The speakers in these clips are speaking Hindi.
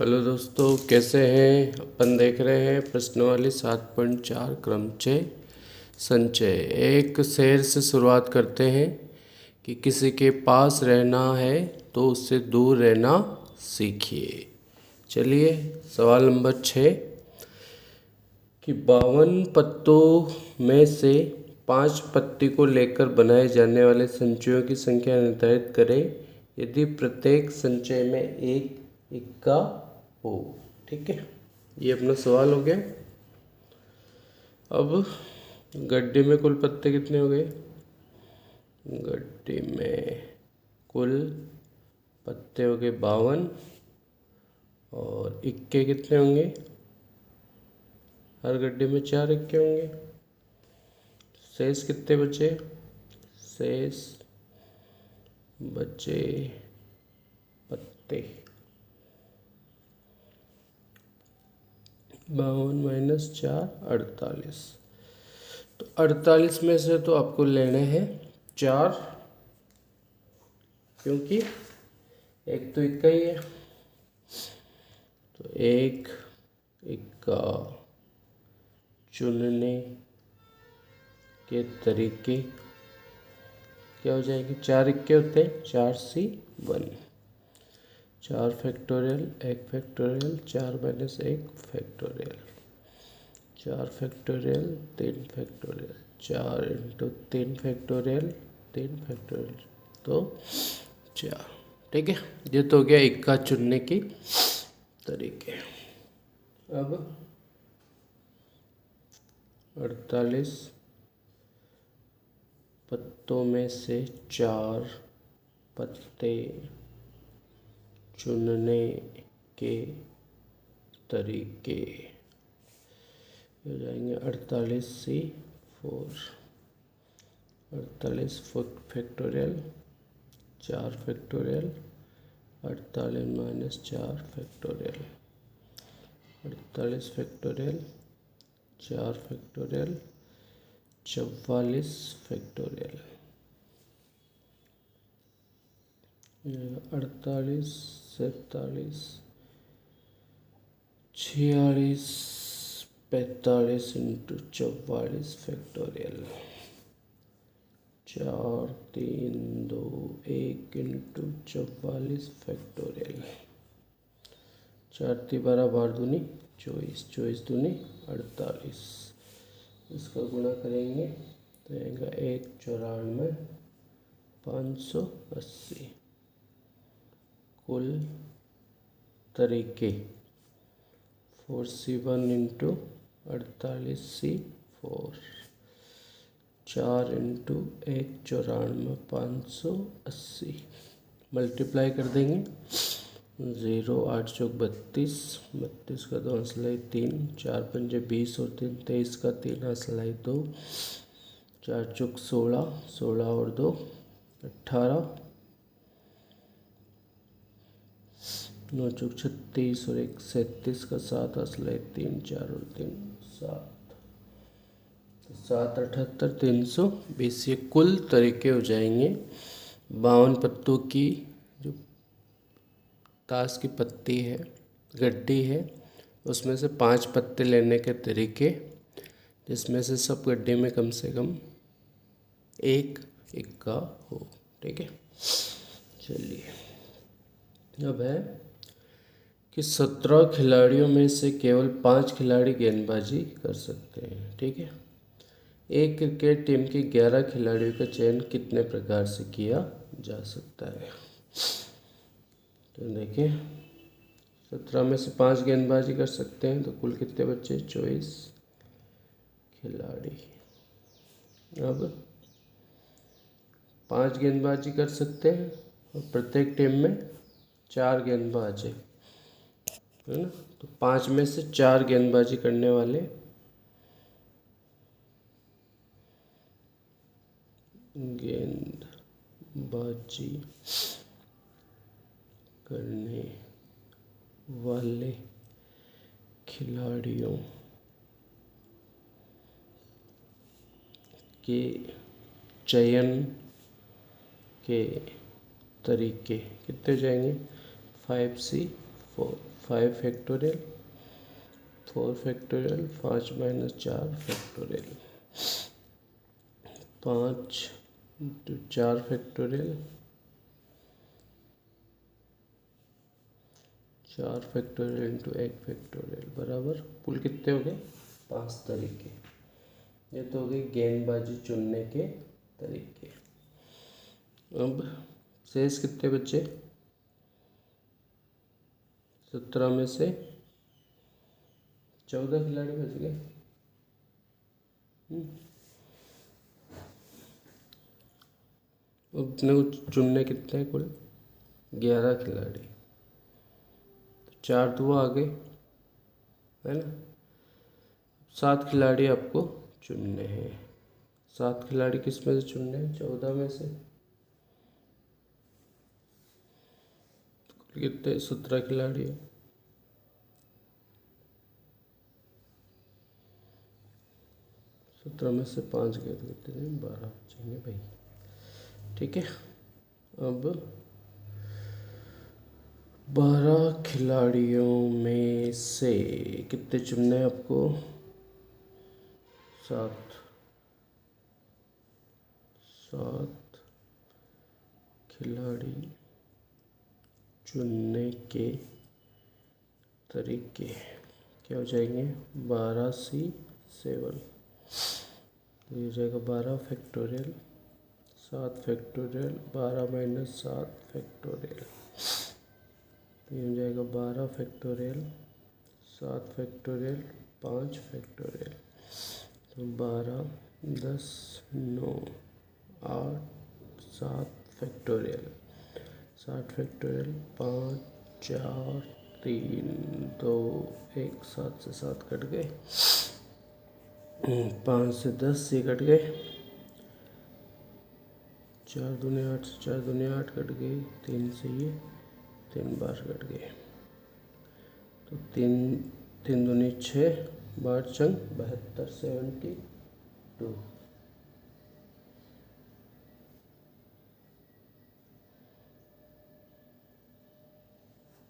हेलो दोस्तों, कैसे हैं। अपन देख रहे हैं प्रश्नावली 7.4 क्रमचय संचय। एक शेर से शुरुआत करते हैं कि किसी के पास रहना है तो उससे दूर रहना सीखिए। चलिए सवाल नंबर 6 कि 52 पत्तों में से 5 पत्ती को लेकर बनाए जाने वाले संचयों की संख्या निर्धारित करें यदि प्रत्येक संचय में एक इक्का हो। ठीक है, ये अपना सवाल हो गया। अब गड्ढे में कुल पत्ते कितने हो गए? गड्ढे में कुल पत्ते हो गए 52 और इक्के कितने होंगे? हर गड्ढे में 4 इक्के होंगे। शेष कितने बचे? शेष बचे पत्ते 52 - 4 48। तो 48 में से तो आपको लेने हैं 4, क्योंकि एक तो इक्का ही है। तो एक इक्का चुनने के तरीके क्या हो जाएंगे? 4 इक्के होते हैं, 4C 1, 4 factorial 1 factorial 4 - 1 factorial 4 factorial 3 factorial 4 × 3 factorial 3 factorial तो 4। ठीक है, ये तो हो गया इक्का चुनने की तरीके। अब 48 पत्तों में से 4 पत्ते चुनने के तरीके हो जाएंगे 48C 4, 48 factorial 4 factorial 48 - 4 factorial 48 factorial 4 factorial 44 factorial 48 47 46 45 × 44 factorial 4 3 2 1 × 44 factorial 4 × 12 12 दूनी 24 24 दूनी 48। इसका गुणा करेंगे तो आएगा 1 94 580। कुल तरीके 4C1 × 48C 4 4 × 1 94 580 मल्टीप्लाई कर देंगे। 0 8 चौक 32 32 का 2 असलाई 3 4 पंजे 20 और 3 23 का 3 असलाई 2 4 चौक 16 16 और 2 18 9 चौक 36 और 1 37 का 7 असलाई 3 4 और 3 7 7 78 320। ये कुल तरीके हो जाएंगे 52 पत्तों की। जो ताश की पत्ती है, गड्डी है, उसमें से 5 पत्ते लेने के तरीके, जिसमें से सब गड्ढे में कम से कम एक इक्का हो। ठीक है, चलिए अब है कि 17 खिलाड़ियों में से केवल 5 खिलाड़ी गेंदबाजी कर सकते हैं। ठीक है, एक क्रिकेट टीम के 11 खिलाड़ियों का चयन कितने प्रकार से किया जा सकता है? तो देखिए 17 में से 5 गेंदबाजी कर सकते हैं, तो कुल कितने बच्चे? 24 खिलाड़ी। अब 5 गेंदबाजी कर सकते हैं और प्रत्येक टीम में 4 गेंदबाज है ना। तो 5 में से 4 गेंदबाजी करने वाले खिलाड़ियों के चयन के तरीके कितने हो जाएंगे? 5C 4 5 factorial, 4 factorial, 5 minus 4 factorial, 5 into 4 factorial, 4 factorial into 1 factorial बराबर कुल कितने हो गए? 5 तरीके। ये तो हो गए गेंदबाजी चुनने के तरीके। अब शेष कितने बचे? 17 में से 14 खिलाड़ी बच गए। अपने को चुनने कितने हैं? कुल 11 खिलाड़ी। 4 दुआ आगे है ना। 7 खिलाड़ी आपको चुनने हैं। 7 खिलाड़ी किस में से चुनने हैं? 14 में से। कितने? 17 खिलाड़ी है। 17 में से 5 गए तो कितने? 12 बचेंगे भाई। ठीक है। अब 12 खिलाड़ियों में से कितने चुनने हैं आपको? 7 खिलाड़ी चुनने के तरीके क्या हो जाएंगे? 12C7 तो ये हो जाएगा 12 फैक्टोरियल, 7 फैक्टोरियल, 12 माइनस 7 फैक्टोरियल तो ये हो जाएगा 12 फैक्टोरियल, 7 फैक्टोरियल, 5 फैक्टोरियल तो 12, 10, 9, 8, 7 फैक्टोरियल, 7 फैक्टोरियल, 5, 4, 3, 2, 1, 7 से 7 कट गए, 5 से 10 ये कट गए, 4 दूनी 8 से 4 दूनी 8 कट गई, 3 से ये 3 बार कट गए तो 3 दूनी 6, 12 चंग 72, 72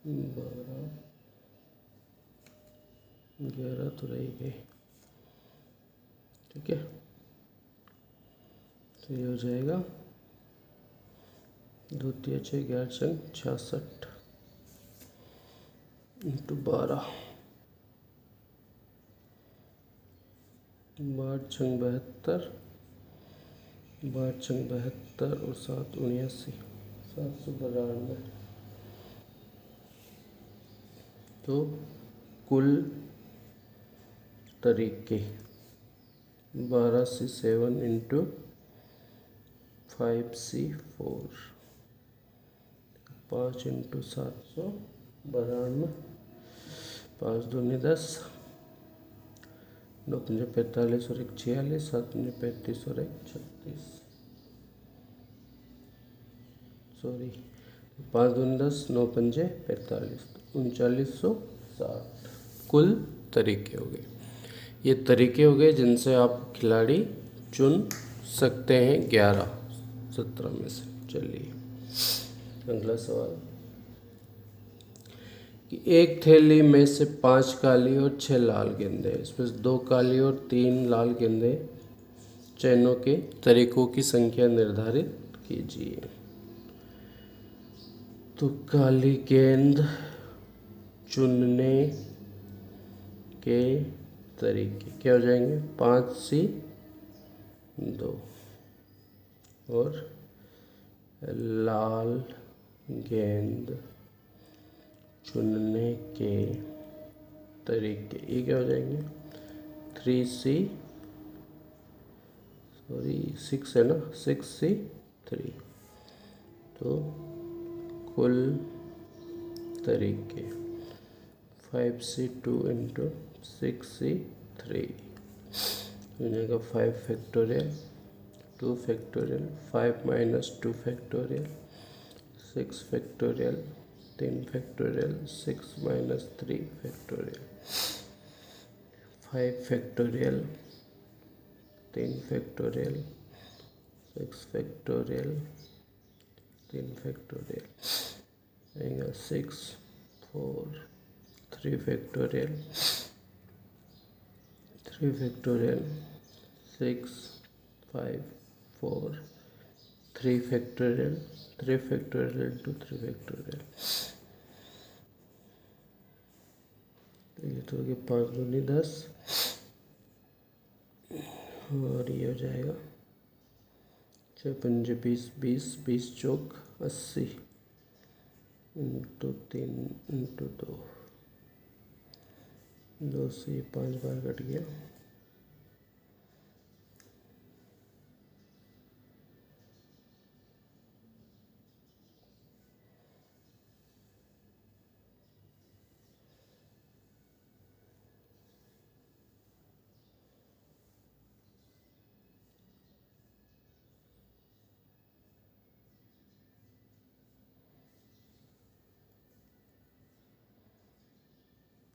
12, 11 तो रह गए। ठीक है। तो ये हो जाएगा 2 3 6 11 चंग 66 इंटू 12, 12 चंग 72, 12 चंग 72 और 7 79, 792 तो कुल तरीके 12C7 इंटू 5C4 5 इंटू 792, 5 दूनी 10, 9 पंजे 45 और 1 46, 7 पंजे 35 और 1 36, सॉरी 5 दूनी 10, 9 पंजे 45, 3960 कुल तरीके हो गए। ये तरीके हो गए जिनसे आप खिलाड़ी चुन सकते हैं 11 17 में से। चलिए अगला सवाल कि एक थैली में से 5 काली और 6 लाल गेंदें, इसमें 2 काली और 3 लाल गेंदें चयनों के तरीकों की संख्या निर्धारित कीजिए। तो काली गेंद चुनने के तरीके क्या हो जाएंगे? 5C2 और लाल गेंद चुनने के तरीके ये क्या हो जाएंगे? 6 है ना, 6C3 तो कुल तरीके 5C2 इंटू 6C3 हो जाएगा 5 factorial, 2 factorial, 5 minus 2 factorial, 6 factorial, 3 factorial, 6 minus 3 factorial, 5 factorial, 3 factorial, 6 factorial, 3 factorial आएगा 6, 4, 3 factorial 3 factorial 6 5 4 3 factorial 3 factorial into 3 factorial, ये तो हो गया 5 दूनी 10 और ये हो जाएगा 6 पंजे 20 20 20 चौक 80 इंटू 3 इंटू 2, 2 से 5 बार कट गया,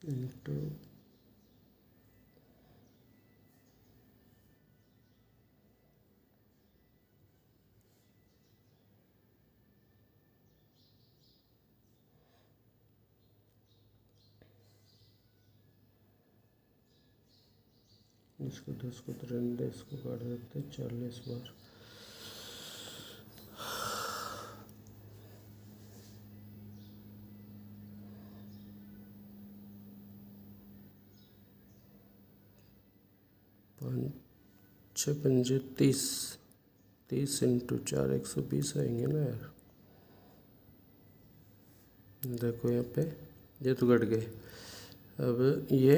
इंटू इसको 10 को 93, इसको काट देते 40 बार, पाँच 6 पंजे 30 30 इंटू 4 120 आएंगे ना यार। देखो यहाँ पे ये तो कट गए। अब ये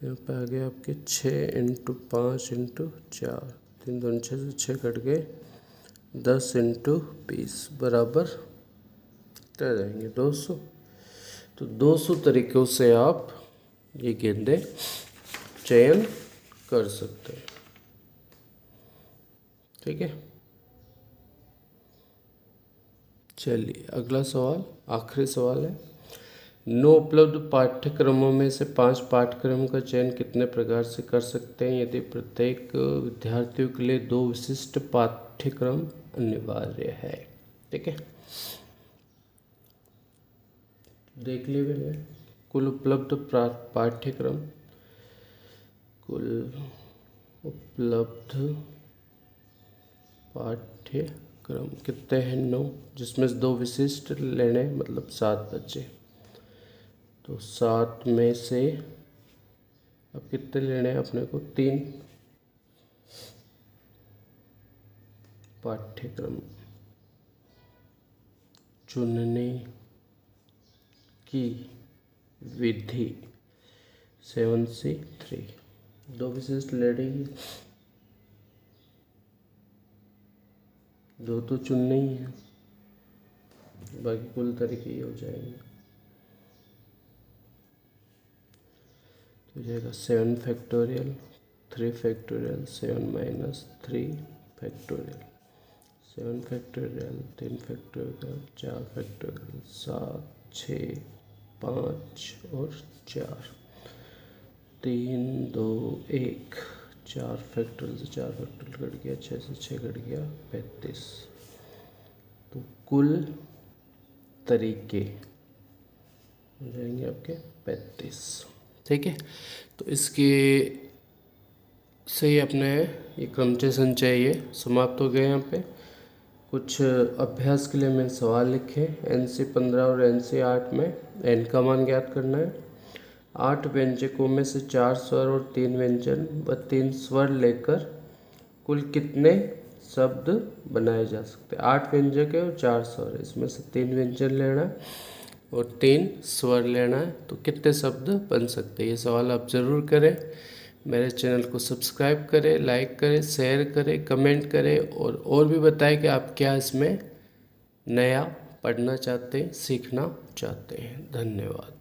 यहाँ पे आ गया आपके 6 इंटू 5 इंटू 4, 3 2 6 से 6 कट गए, 10 इंटू 20 बराबर क्या जाएंगे 200। तो 200 तरीक़ों से आप ये गेंदे चयन कर सकते हैं। ठीक है, चलिए अगला सवाल, आखिरी सवाल है। 9 उपलब्ध पाठ्यक्रमों में से 5 पाठ्यक्रम का चयन कितने प्रकार से कर सकते हैं यदि प्रत्येक विद्यार्थियों के लिए 2 विशिष्ट पाठ्यक्रम अनिवार्य है। ठीक है, देख लीजिए कुल उपलब्ध पाठ्यक्रम, कुल उपलब्ध पाठ्यक्रम कितने हैं 9, जिसमें से 2 विशिष्ट लेने मतलब 7 बच्चे। तो 7 में से अब कितने लेने हैं अपने को, 3 पाठ्यक्रम चुनने की विधि 7C3, 2 विशिष्ट लेने, 2 तो चुनने ही है, बाकी कुल तरीके ही हो जाएंगे। तो जाएगा 7 factorial 3 factorial 7 minus 3 factorial 7 factorial 3 factorial 4 factorial 7 6 5 और 4 3 2 1 4 फैक्टोरियल से 4 फैक्टोरियल कट गया, 6 से 6 कट गया 35। तो कुल तरीके हो जाएंगे आपके 35। ठीक है, तो इसके से ही अपने ये क्रमचय संचय ये समाप्त हो गए। यहाँ पे कुछ अभ्यास के लिए मैंने सवाल लिखे। NC 15 और NC 8 में n का मान ज्ञात करना है। 8 व्यंजकों में से 4 स्वर और 3 व्यंजन व 3 स्वर लेकर कुल कितने शब्द बनाए जा सकते हैं। 8 व्यंजक है और 4 स्वर है, इसमें से 3 व्यंजन लेना है और 3 स्वर लेना है, तो कितने शब्द बन सकते हैं। ये सवाल आप ज़रूर करें। मेरे चैनल को सब्सक्राइब करें, लाइक करें, शेयर करें, कमेंट करें और भी बताएं कि आप क्या इसमें नया पढ़ना चाहते हैं, सीखना चाहते हैं। धन्यवाद।